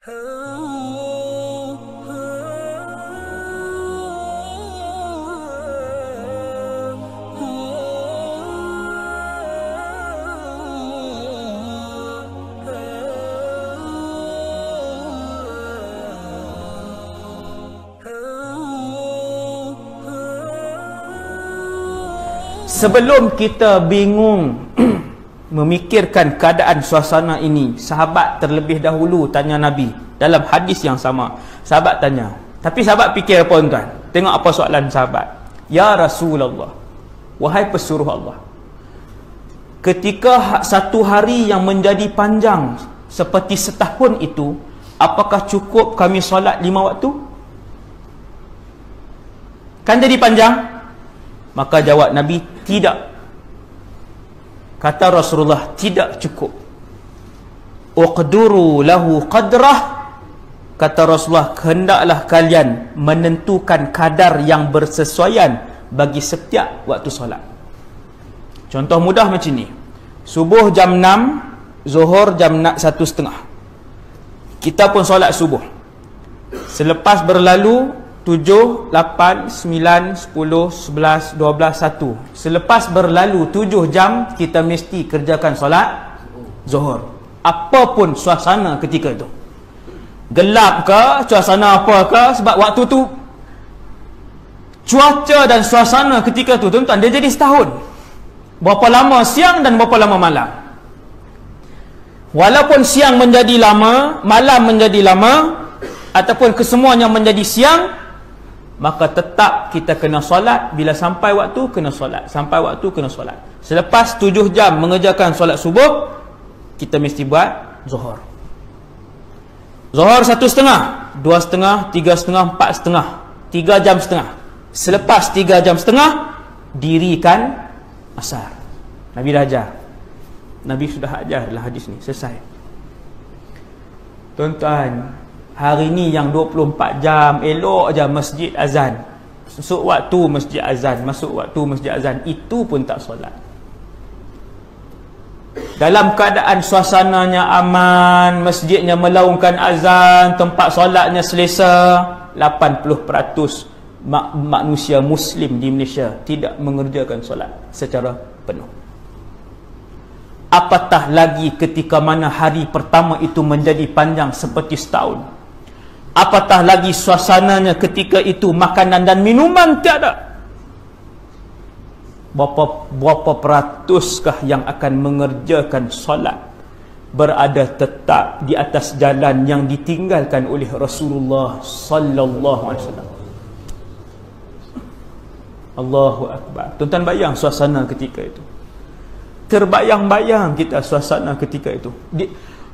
Sebelum kita bingung memikirkan keadaan suasana ini, sahabat terlebih dahulu tanya Nabi dalam hadis yang sama. Sahabat tanya, tapi sahabat fikir apa tuan? Tengok apa soalan sahabat. Ya Rasulullah, wahai pesuruh Allah, ketika satu hari yang menjadi panjang seperti setahun itu, apakah cukup kami solat 5 waktu? Kan jadi panjang? Maka jawab Nabi, tidak. Kata Rasulullah, tidak cukup. Uqduru lahu qadrah. Kata Rasulullah, hendaklah kalian menentukan kadar yang bersesuaian bagi setiap waktu solat. Contoh mudah macam ni. Subuh jam 6, Zuhur jam 1:30. Kita pun solat subuh. Selepas berlalu 7, 8, 9, 10, 11, 12, 1. Selepas berlalu 7 jam, kita mesti kerjakan solat Zuhur. Apapun suasana ketika itu. Gelap ke, suasana apa ke, sebab waktu tu cuaca dan suasana ketika tu, tuan-tuan, dia jadi setahun. Berapa lama siang dan berapa lama malam. Walaupun siang menjadi lama, malam menjadi lama, ataupun kesemuanya menjadi siang, maka tetap kita kena solat. Bila sampai waktu, kena solat. Sampai waktu, kena solat. Selepas 7 jam mengerjakan solat subuh, kita mesti buat Zuhur. Zuhur 1:30, 2:30, 3:30, 4:30, 3 jam setengah. Selepas 3 jam setengah, dirikan asar. Nabi dah ajar. Nabi sudah ajar dalam hadis ni. Selesai. Tuan-tuan, hari ni yang 24 jam elok aja masjid azan. Masuk waktu masjid azan, masuk waktu masjid azan, itu pun tak solat. Dalam keadaan suasananya aman, masjidnya melaungkan azan, tempat solatnya selesa, 80% manusia Muslim di Malaysia tidak mengerjakan solat secara penuh. Apatah lagi ketika mana hari pertama itu menjadi panjang seperti setahun. Apatah lagi suasananya ketika itu makanan dan minuman tiada. Berapa peratuskah yang akan mengerjakan solat berada tetap di atas jalan yang ditinggalkan oleh Rasulullah sallallahu alaihi wasallam. Allahu akbar. Tuan-tuan bayang suasana ketika itu. Terbayang-bayang kita suasana ketika itu.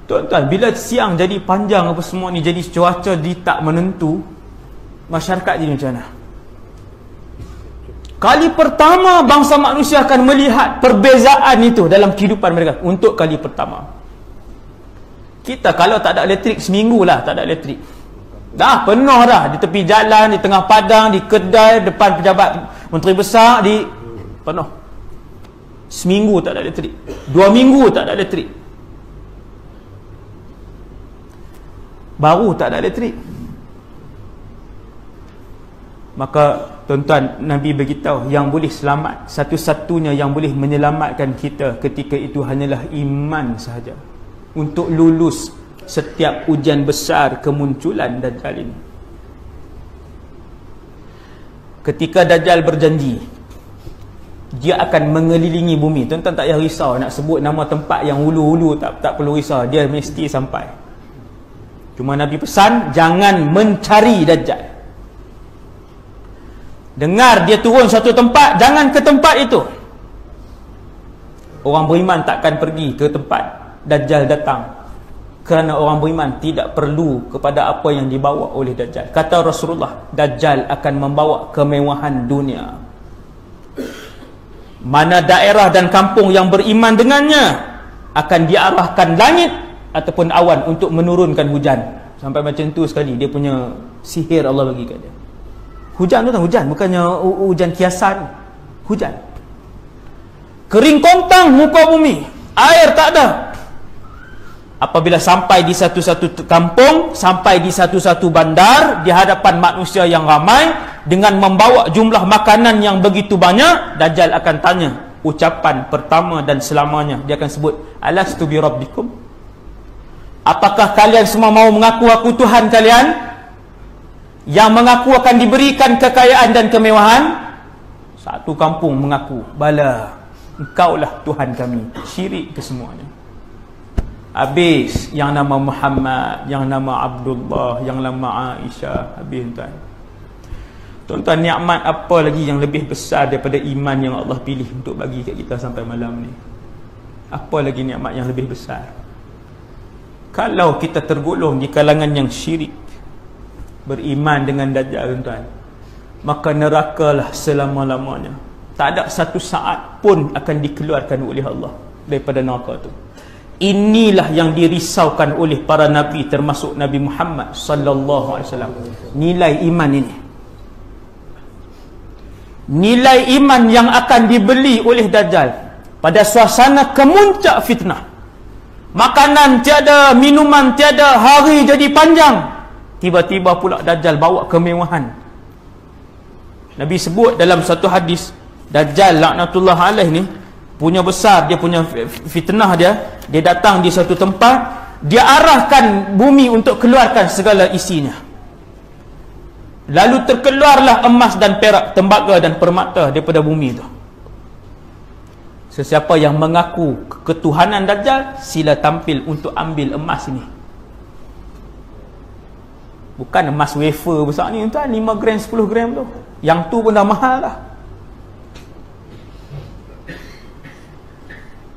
Tuan-tuan, bila siang jadi panjang apa semua ni, jadi cuaca tak menentu, masyarakat jadi macam mana? Kali pertama bangsa manusia akan melihat perbezaan itu dalam kehidupan mereka. Untuk kali pertama. Kita kalau tak ada elektrik, seminggu lah tak ada elektrik. Dah penuh dah di tepi jalan, di tengah padang, di kedai, depan pejabat menteri besar, di penuh. Seminggu tak ada elektrik. 2 minggu tak ada elektrik. Baru tak ada elektrik. Maka tuan-tuan, Nabi beritahu yang boleh selamat, satu-satunya yang boleh menyelamatkan kita ketika itu hanyalah iman sahaja. Untuk lulus setiap ujian besar kemunculan Dajjal ini. Ketika Dajjal berjanji dia akan mengelilingi bumi, tuan-tuan tak payah risau nak sebut nama tempat yang hulu-hulu, tak perlu risau, dia mesti sampai. Cuma Nabi pesan, jangan mencari Dajjal. Dengar dia turun satu tempat, jangan ke tempat itu. Orang beriman takkan pergi ke tempat Dajjal datang, kerana orang beriman tidak perlu kepada apa yang dibawa oleh Dajjal. Kata Rasulullah, Dajjal akan membawa kemewahan dunia. Mana daerah dan kampung yang beriman dengannya, akan diarahkan langit ataupun awan untuk menurunkan hujan. Sampai macam tu sekali, dia punya sihir Allah bagi kat dia. Hujan tu, hujan bukannya hujan kiasan. Hujan. Kering kontang muka bumi, air tak ada. Apabila sampai di satu-satu kampung, sampai di satu-satu bandar, di hadapan manusia yang ramai, dengan membawa jumlah makanan yang begitu banyak, Dajjal akan tanya ucapan pertama dan selamanya. Dia akan sebut, alastu bi rabbikum? Apakah kalian semua mau mengaku aku Tuhan kalian? Yang mengaku akan diberikan kekayaan dan kemewahan? Satu kampung mengaku, bala, engkaulah Tuhan kami. Syirik kesemuanya. Habis yang nama Muhammad, yang nama Abdullah, yang nama Aisyah. Habis tuan. Tuan-tuan, nikmat apa lagi yang lebih besar daripada iman yang Allah pilih untuk bagi kat kita sampai malam ni? Apa lagi nikmat yang lebih besar? Kalau kita tergolong di kalangan yang syirik, beriman dengan Dajjal tuan, maka nerakalah selama-lamanya. Tak ada satu saat pun akan dikeluarkan oleh Allah daripada neraka tu. Inilah yang dirisaukan oleh para nabi, termasuk Nabi Muhammad sallallahu alaihi wasallam. Nilai iman ini, nilai iman yang akan dibeli oleh Dajjal pada suasana kemuncak fitnah. Makanan tiada, minuman tiada, hari jadi panjang. Tiba-tiba pula Dajjal bawa kemewahan. Nabi sebut dalam satu hadis, Dajjal laknatullah alaih ni punya besar, dia punya fitnah dia datang di satu tempat, dia arahkan bumi untuk keluarkan segala isinya. Lalu terkeluarlah emas dan perak, tembaga dan permata daripada bumi itu. Sesiapa yang mengaku ketuhanan Dajjal, sila tampil untuk ambil emas ini. Bukan emas wafer besar ni tuan, 5 gram 10 gram tu. Yang tu pun dah mahal lah.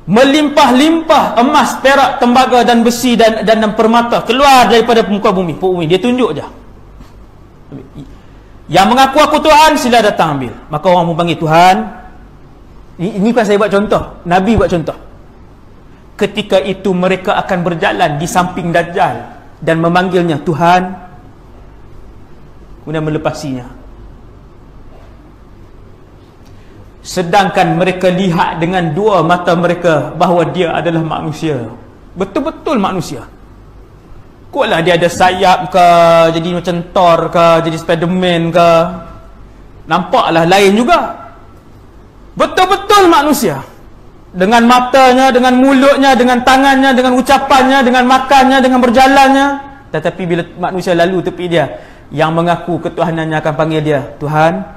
Melimpah-limpah emas, perak, tembaga dan besi dan permata keluar daripada muka bumi. Dia tunjuk je. Yang mengaku aku Tuhan, sila datang ambil. Maka orang pun panggil Tuhan. Ini bukan saya buat contoh, Nabi buat contoh. Ketika itu mereka akan berjalan di samping Dajjal dan memanggilnya Tuhan, kemudian melepasinya. Sedangkan mereka lihat dengan dua mata mereka bahawa dia adalah manusia, betul-betul manusia. Koklah dia ada sayap ke, jadi macam Thor ke, jadi Spiderman ke, nampaklah lain juga. Betul-betul manusia, dengan matanya, dengan mulutnya, dengan tangannya, dengan ucapannya, dengan makannya, dengan berjalannya. Tetapi bila manusia lalu tepi dia, yang mengaku ketuhanannya akan panggil dia Tuhan.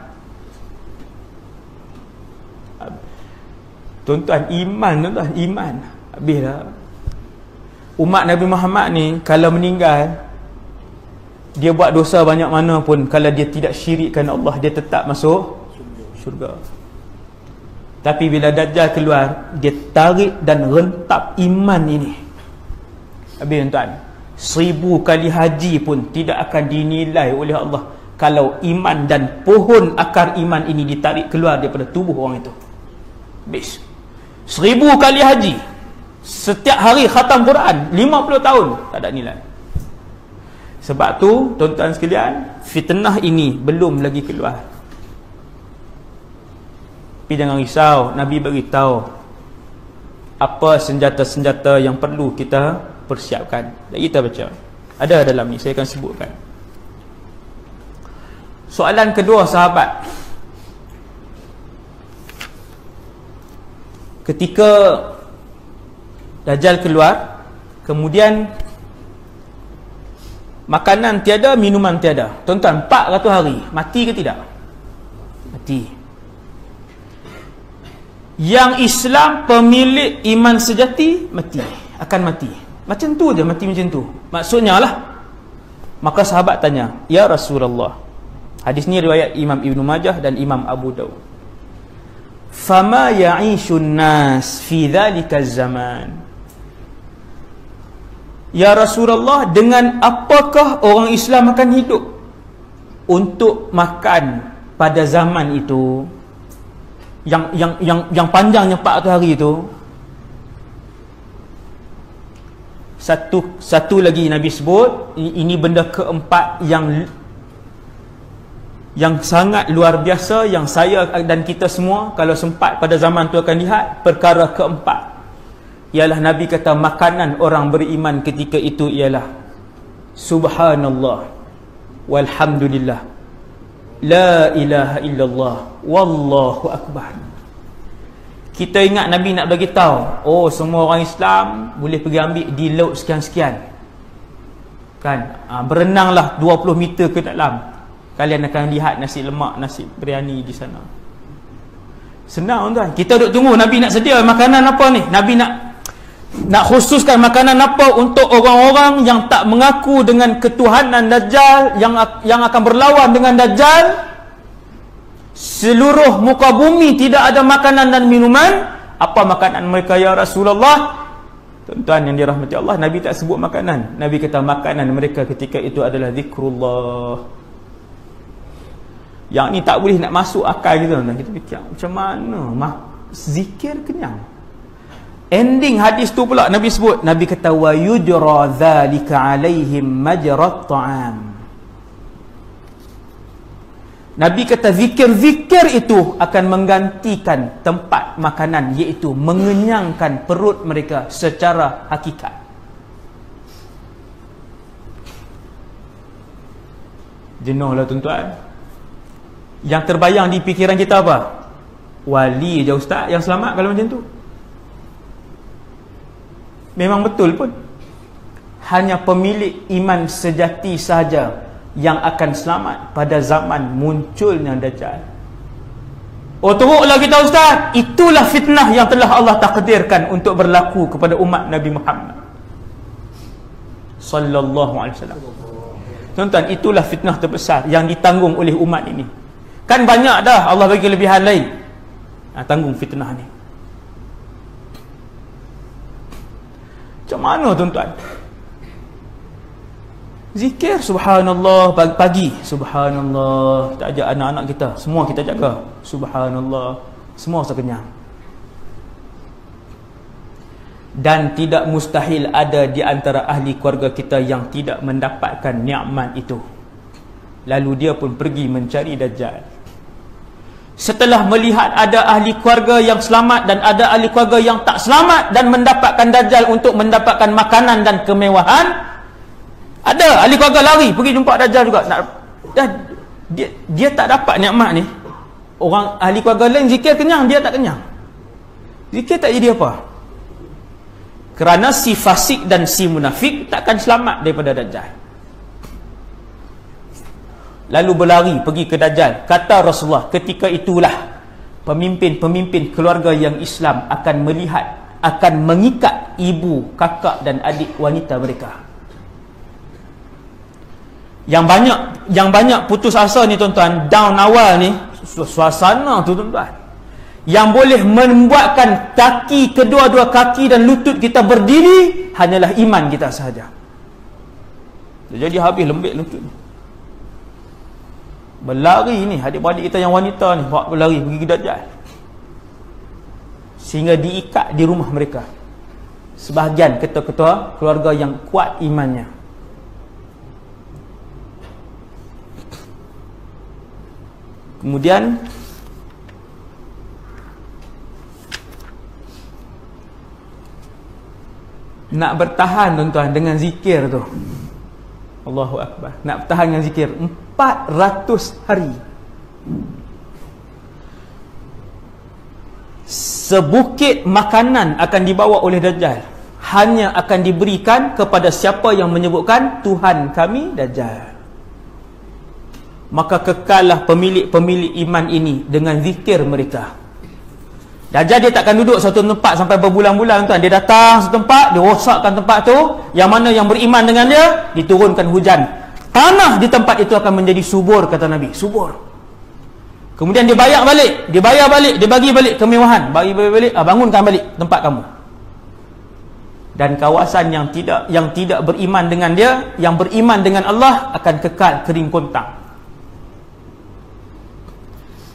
Tuan-tuan, iman tuan-tuan, iman. Habislah. Umat Nabi Muhammad ni kalau meninggal, dia buat dosa banyak mana pun, kalau dia tidak syirikkan Allah, dia tetap masuk syurga. Tapi bila Dajjal keluar, dia tarik dan rentap iman ini. Habis tuan, 1000 kali haji pun tidak akan dinilai oleh Allah kalau iman dan pohon akar iman ini ditarik keluar daripada tubuh orang itu. Habis. 1000 kali haji, setiap hari khatam Quran 50 tahun, tak ada nilai. Sebab tu tuan-tuan sekalian, fitnah ini belum lagi keluar. Tapi jangan risau, Nabi beritahu apa senjata-senjata yang perlu kita persiapkan. Dan kita baca, ada dalam ni, saya akan sebutkan. Soalan kedua sahabat, ketika Dajjal keluar, kemudian makanan tiada, minuman tiada. Tuan-tuan, 400 hari, mati ke tidak? Mati. Yang Islam, pemilik iman sejati, mati, akan mati. Macam tu je, mati macam tu. Maksudnya lah. Maka sahabat tanya, ya Rasulullah, hadis ni riwayat Imam Ibn Majah dan Imam Abu Daud, fama ya'ishun nas fi dhalika zaman. Ya Rasulullah, dengan apakah orang Islam akan hidup untuk makan pada zaman itu, yang panjangnya 400 hari itu? Satu lagi Nabi sebut, ini benda keempat yang sangat luar biasa, yang saya dan kita semua kalau sempat pada zaman tu akan lihat. Perkara keempat, ialah Nabi kata makanan orang beriman ketika itu ialah subhanallah walhamdulillah la ilaha illallah wallahu akbar. Kita ingat Nabi nak bagi tahu, oh semua orang Islam boleh pergi ambil di laut sekian-sekian kan, berenanglah 20 meter ke dalam, kalian akan lihat nasi lemak, nasi biryani di sana. Senang tuan, kita duk tunggu Nabi nak sedia makanan apa ni, Nabi nak khususkan makanan apa untuk orang-orang yang tak mengaku dengan ketuhanan Dajjal, yang akan berlawan dengan Dajjal. Seluruh muka bumi tidak ada makanan dan minuman. Apa makanan mereka ya Rasulullah? Tuan-tuan yang dirahmati Allah, Nabi tak sebut makanan. Nabi kata makanan mereka ketika itu adalah zikrullah. Yang ni tak boleh nak masuk akal kita. Kita fikir macam mana zikir kenyang. Ending hadis tu pula Nabi sebut, Nabi kata wa yujra dzalika alaihim majrat ta'am. Nabi kata zikir-zikir itu akan menggantikan tempat makanan, iaitu mengenyangkan perut mereka secara hakikat. Jenuhlah tuan-tuan. Yang terbayang di fikiran kita apa? Wali je ustaz yang selamat kalau macam tu. Memang betul pun. Hanya pemilik iman sejati sahaja yang akan selamat pada zaman munculnya Dajjal. Oh teruklah kita ustaz, itulah fitnah yang telah Allah takdirkan untuk berlaku kepada umat Nabi Muhammad sallallahu alaihi wasallam. Tuan-tuan, itulah fitnah terbesar yang ditanggung oleh umat ini. Kan banyak dah Allah bagi lebihan lain. Tanggung fitnah ni. Macam mana tuan-tuan? Zikir subhanallah pagi, subhanallah, kita ajak anak-anak kita, semua kita jaga subhanallah, semua sekenyang. Dan tidak mustahil ada di antara ahli keluarga kita yang tidak mendapatkan nikmat itu, lalu dia pun pergi mencari Dajjal. Setelah melihat ada ahli keluarga yang selamat dan ada ahli keluarga yang tak selamat dan mendapatkan Dajjal untuk mendapatkan makanan dan kemewahan, ada ahli keluarga lari pergi jumpa Dajjal juga. Dia tak dapat nikmat ni. Orang ahli keluarga lain zikir kenyang, dia tak kenyang. Zikir tak jadi apa? Kerana si fasik dan si munafik takkan selamat daripada Dajjal. Lalu berlari pergi ke Dajjal. Kata Rasulullah, ketika itulah pemimpin-pemimpin keluarga yang Islam akan melihat, akan mengikat ibu, kakak dan adik wanita mereka. Yang banyak putus asa ni tuan-tuan, down awal ni, suasana tu tuan-tuan, yang boleh membuatkan kaki, kedua-dua kaki dan lutut kita berdiri hanyalah iman kita sahaja. Jadi habis lembik lutut ni. Berlari ni adik-beradik kita yang wanita ni, bawa berlari pergi ke Dajjal, sehingga diikat di rumah mereka. Sebahagian ketua-ketua keluarga yang kuat imannya. Kemudian nak bertahan tuan-tuan dengan zikir tu, Allahu Akbar, nak bertahan dengan zikir 400 hari. Sebukit makanan akan dibawa oleh Dajjal, hanya akan diberikan kepada siapa yang menyebutkan Tuhan kami Dajjal. Maka kekallah pemilik-pemilik iman ini dengan zikir mereka. Dajjal dia takkan duduk satu tempat sampai berbulan-bulan tuan. Dia datang satu tempat, dia rosakkan tempat tu. Yang mana yang beriman dengan dia, diturunkan hujan. Tanah di tempat itu akan menjadi subur, kata Nabi. Subur. Kemudian dia bayar balik, dia bagi balik kemewahan. Bagi balik, bangunkan balik tempat kamu. Dan kawasan yang tidak beriman dengan dia, yang beriman dengan Allah, akan kekal kering kontang.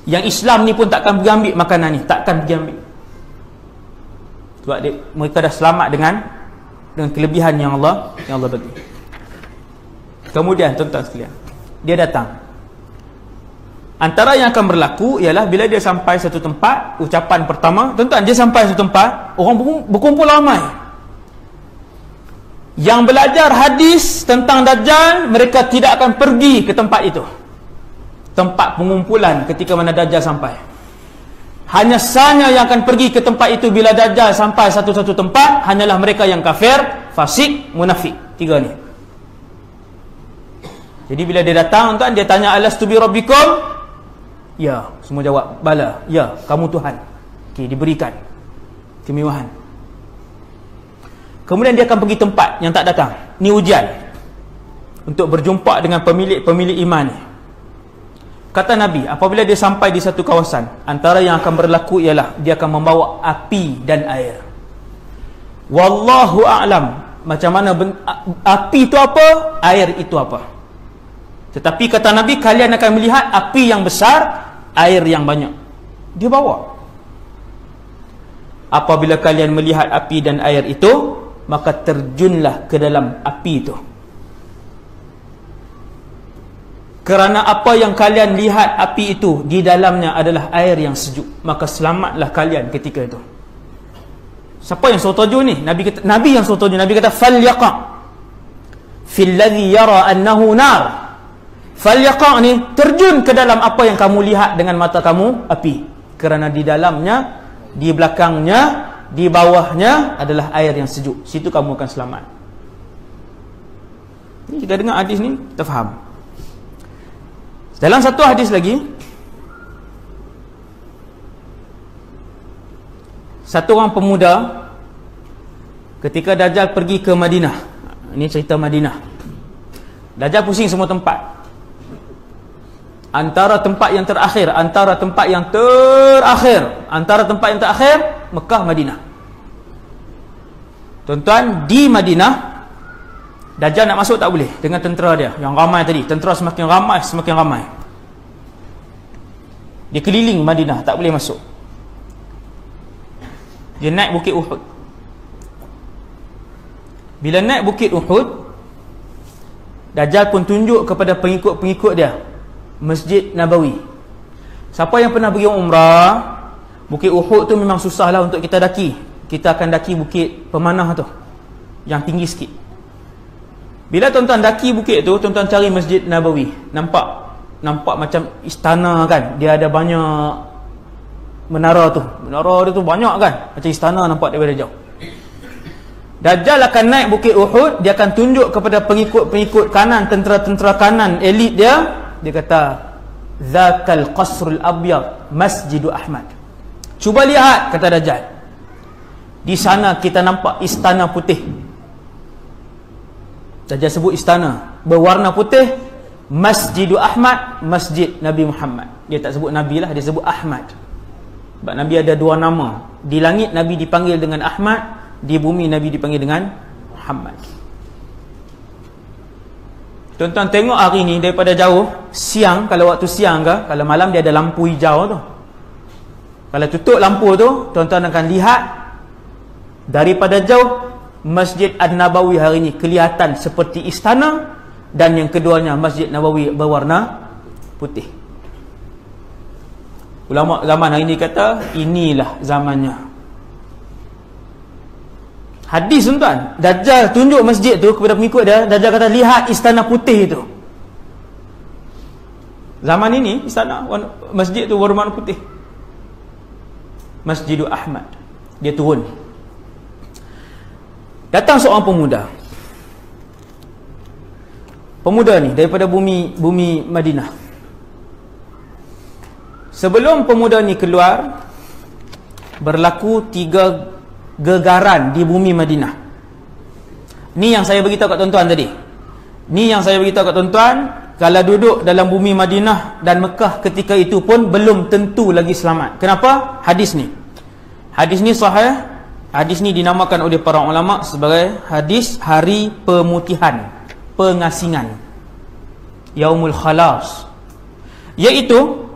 Yang Islam ni pun takkan pergi ambil makanan ni, takkan pergi ambil. Sebab mereka dah selamat dengan kelebihan yang Allah bagi. Kemudian tuan-tuan sekalian, dia datang. Antara yang akan berlaku ialah bila dia sampai satu tempat, ucapan pertama, tuan-tuan, dia sampai satu tempat, orang berkumpul ramai. Yang belajar hadis tentang Dajjal, mereka tidak akan pergi ke tempat itu, tempat pengumpulan ketika mana Dajjal sampai. Hanya sahaja yang akan pergi ke tempat itu bila Dajjal sampai satu-satu tempat hanyalah mereka yang kafir, fasik, munafik. Tiga ni. Jadi bila dia datang, tuan, dia tanya, alastu bi rabbikum? Ya, semua jawab, bala. Ya, kamu Tuhan. Okey, diberikan kemewahan. Kemudian dia akan pergi tempat yang tak datang. Ni ujian untuk berjumpa dengan pemilik iman ni. Kata Nabi, apabila dia sampai di satu kawasan, antara yang akan berlaku ialah dia akan membawa api dan air. Wallahu a'lam macam mana api itu apa, air itu apa. Tetapi kata Nabi, kalian akan melihat api yang besar, air yang banyak. Dia bawa. Apabila kalian melihat api dan air itu, maka terjunlah ke dalam api itu. Kerana apa yang kalian lihat api itu, di dalamnya adalah air yang sejuk, maka selamatlah kalian ketika itu. Siapa yang sotoju ni? Nabi yang sotoju. Nabi kata, falyaqa fil ladzi yara annahu nar. Falyaqa' ni terjun ke dalam apa yang kamu lihat dengan mata kamu, api. Kerana di dalamnya, di belakangnya, di bawahnya adalah air yang sejuk. Situ kamu akan selamat. Ini kita dengar hadis ni, kita faham. Dalam satu hadis lagi, satu orang pemuda ketika Dajjal pergi ke Madinah. Ini cerita Madinah. Dajjal pusing semua tempat. Antara tempat yang terakhir, antara tempat yang terakhir, Mekah, Madinah. Tuan-tuan, di Madinah, Dajjal nak masuk tak boleh dengan tentera dia yang ramai tadi. Tentera semakin ramai. Dia keliling Madinah, tak boleh masuk. Dia naik Bukit Uhud. Bila naik Bukit Uhud, Dajjal pun tunjuk kepada pengikut-pengikut dia Masjid Nabawi. Siapa yang pernah pergi umrah, Bukit Uhud tu memang susah lah untuk kita daki. Kita akan daki bukit pemanah tu, yang tinggi sikit. Bila tuan-tuan daki bukit tu, tuan-tuan cari Masjid Nabawi, nampak macam istana kan. Dia ada banyak menara tu. Menara dia tu banyak kan, macam istana nampak daripada jauh. Dajjal akan naik Bukit Uhud. Dia akan tunjuk kepada pengikut-pengikut kanan, tentera-tentera kanan, elit dia. Dia kata, Zakal Qasrul Abyad Masjidu Ahmad. Cuba lihat, kata Dajjal, di sana kita nampak istana putih. Dajjal sebut istana berwarna putih, Masjidu Ahmad, Masjid Nabi Muhammad. Dia tak sebut Nabi lah, dia sebut Ahmad. Sebab Nabi ada dua nama. Di langit Nabi dipanggil dengan Ahmad, di bumi Nabi dipanggil dengan Muhammad. Tuan-tuan tengok hari ni daripada jauh, siang, kalau waktu siang ke, kalau malam dia ada lampu hijau tu. Kalau tutup lampu tu, tuan-tuan akan lihat daripada jauh Masjid An-Nabawi hari ni kelihatan seperti istana, dan yang keduanya Masjid Nabawi berwarna putih. Ulama zaman hari ni kata, inilah zamannya. Hadis tuan-tuan, Dajjal tunjuk masjid tu kepada pengikut dia. Dajjal kata, lihat istana putih itu. Zaman ini istana, masjid tu berwarna putih. Masjidul Ahmad. Dia turun. Datang seorang pemuda. Pemuda ni daripada bumi Madinah. Sebelum pemuda ni keluar, berlaku 3 gegaran di bumi Madinah. Ni yang saya beritahu kat tuan-tuan tadi. Ni yang saya beritahu kat tuan-tuan, kalau duduk dalam bumi Madinah dan Mekah ketika itu pun belum tentu lagi selamat. Kenapa? Hadis ni sahih. Hadis ni dinamakan oleh para ulama sebagai hadis hari pemutihan, pengasingan, Yaumul Khalas. Iaitu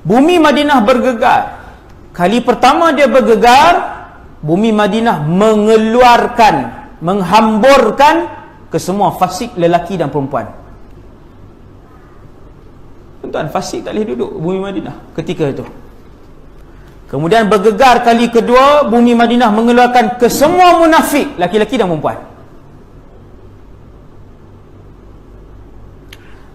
bumi Madinah bergegar. Kali pertama dia bergegar, bumi Madinah mengeluarkan, menghamburkan ke semua fasik lelaki dan perempuan. Tuan-tuan, fasik tak boleh duduk bumi Madinah ketika itu. Kemudian bergegar kali kedua, bumi Madinah mengeluarkan ke semua munafik, laki-laki dan perempuan.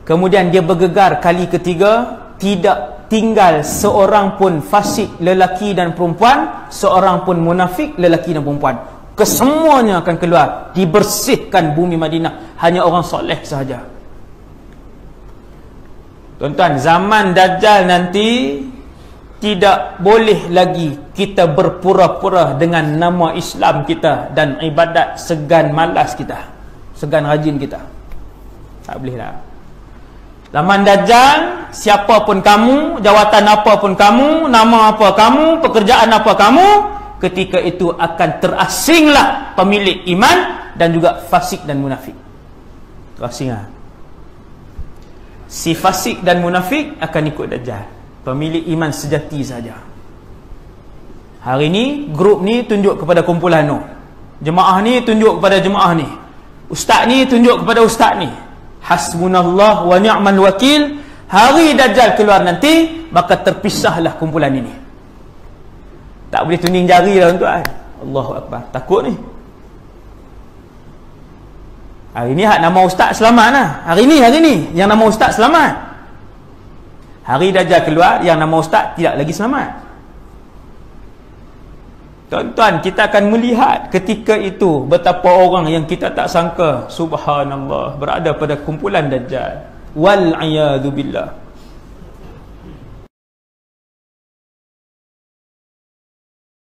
Kemudian dia bergegar kali ketiga, tidak tinggal seorang pun fasik lelaki dan perempuan, seorang pun munafik lelaki dan perempuan. Kesemuanya akan keluar, dibersihkan bumi Madinah, hanya orang soleh sahaja. Tuan-tuan, zaman Dajjal nanti tidak boleh lagi kita berpura-pura dengan nama Islam kita dan ibadat segan malas kita, segan rajin kita. Tak boleh lah. Zaman Dajjal, siapa pun kamu, jawatan apa pun kamu, nama apa kamu, pekerjaan apa kamu, ketika itu akan terasinglah pemilik iman dan juga fasik dan munafik. Terasing lah. Si fasik dan munafik akan ikut Dajjal. Pemilik iman sejati saja. Hari ni grup ni tunjuk kepada kumpulan tu, jemaah ni tunjuk kepada jemaah ni, ustaz ni tunjuk kepada ustaz ni. Hasbunallah wa ni'mal wakil. Hari Dajjal keluar nanti, maka terpisahlah kumpulan ini. Tak boleh tuning jari lah tuan. Allahu Akbar, takut ni. Hari ni hak nama ustaz selamat lah. Hari ni yang nama ustaz selamat. Hari Dajjal keluar, yang nama ustaz tidak lagi selamat. Tuan-tuan, kita akan melihat ketika itu betapa orang yang kita tak sangka, subhanallah, berada pada kumpulan Dajjal. Wal a'yadu billah.